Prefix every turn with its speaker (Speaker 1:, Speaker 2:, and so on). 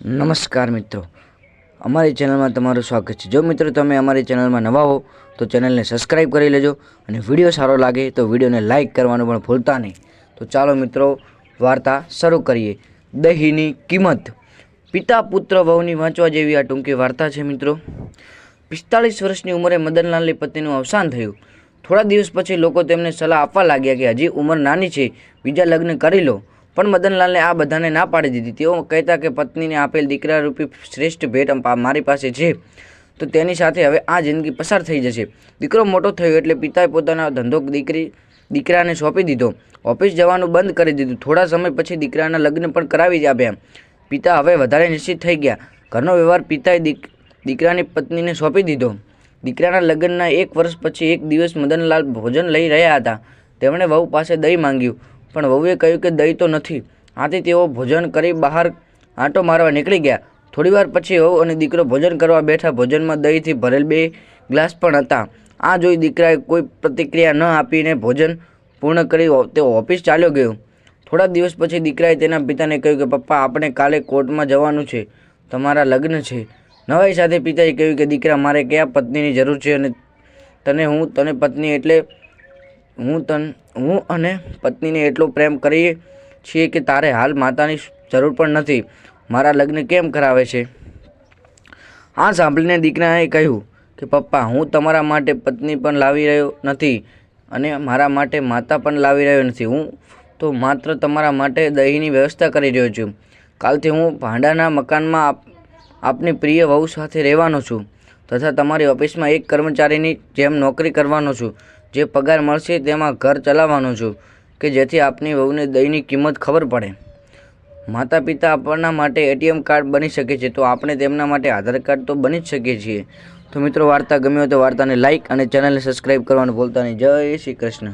Speaker 1: નમસ્કાર મિત્રો, અમારી ચેનલમાં તમારું સ્વાગત છે। જો મિત્રો તમે અમારી ચેનલમાં નવા હો તો ચેનલને સબસ્ક્રાઇબ કરી લેજો અને વિડીયો સારો લાગે તો વિડીયોને લાઇક કરવાનું પણ ભૂલતા નહીં। તો ચાલો મિત્રો વાર્તા શરૂ કરીએ। દહીંની કિંમત। પિતા પુત્ર વહુની વાંચવા જેવી આ ટૂંકી વાર્તા છે મિત્રો। 45 વર્ષની ઉંમરે મદનલાલની પત્નીનું અવસાન થયું। થોડા દિવસ પછી લોકો તેમને સલાહ આપવા લાગ્યા કે હજી ઉંમર નાની છે, બીજા લગ્ન કરી લો, પણ મદનલાલને આ બધાને ના પાડી દીધી। તેઓ કહેતા કે પત્નીને આપેલ દીકરા રૂપી શ્રેષ્ઠ ભેટ મારી પાસે છે, તો તેની સાથે હવે આ જિંદગી પસાર થઈ જશે। દીકરો મોટો થયો એટલે પિતાએ પોતાનો ધંધો દીકરાને સોંપી દીધો। ઓફિસ જવાનું બંધ કરી દીધું। થોડા સમય પછી દીકરાના લગ્ન પણ કરાવી આપ્યા। પિતા હવે વધારે નિશ્ચિત થઈ ગયા। ઘરનો વ્યવહાર પિતાએ દીકરાની પત્નીને સોંપી દીધો। દીકરાના લગ્નના 1 વર્ષ પછી એક દિવસ મદનલાલ ભોજન લઈ રહ્યા હતા। તેમણે વહુ પાસે દહીં માંગ્યું, પણ વહુએ કહ્યું કે દહીં તો નથી। આથી તેઓ ભોજન કરી બહાર આંટો મારવા નીકળી ગયા। થોડીવાર પછી વહુ અને દીકરો ભોજન કરવા બેઠા। ભોજનમાં દહીંથી ભરેલ 2 ગ્લાસ પણ હતા। આ જોઈ દીકરાએ કોઈ પ્રતિક્રિયા ન આપીને ભોજન પૂર્ણ કરી તેઓ ઓફિસ ચાલ્યો ગયો। થોડા દિવસ પછી દીકરાએ તેના પિતાને કહ્યું કે પપ્પા, આપણે કાલે કોર્ટમાં જવાનું છે, તમારા લગ્ન છે। નવાઈ સાથે પિતાએ કહ્યું કે દીકરા, મારે કયા પત્નીની જરૂર છે અને તને પત્ની એટલે હું અને પત્નીને એટલો પ્રેમ કરીએ છીએ કે તારે હાલ માતાની જરૂર પણ નથી। મારા લગ્ન કેમ કરાવે છે? આ સાંભળીને દીકરાએ કહ્યું કે પપ્પા, હું તમારા માટે પત્ની પણ લાવી રહ્યો નથી અને મારા માટે માતા પણ લાવી રહ્યો નથી। હું તો માત્ર તમારા માટે દહીંની વ્યવસ્થા કરી રહ્યો છું। કાલથી હું ભાડાના મકાનમાં આપની પ્રિય વહુ સાથે રહેવાનો છું તથા તમારી ઓફિસમાં એક કર્મચારીની જેમ નોકરી કરવાનો છું। જે પગાર મળશે તેમાં ઘર ચલાવવાનો છું કે જેથી આપની વહુને દહીંની કિંમત ખબર પડે। માતા પિતા આપણા માટે ATM કાર્ડ બની શકે છે, તો આપણે તેમના માટે આધાર કાર્ડ તો બની જ શકીએ છીએ। તો મિત્રો વાર્તા ગમી હોય તો વાર્તાને લાઇક અને ચેનલને સબસ્ક્રાઈબ કરવાનું ભૂલતા નહીં। જય શ્રી કૃષ્ણ।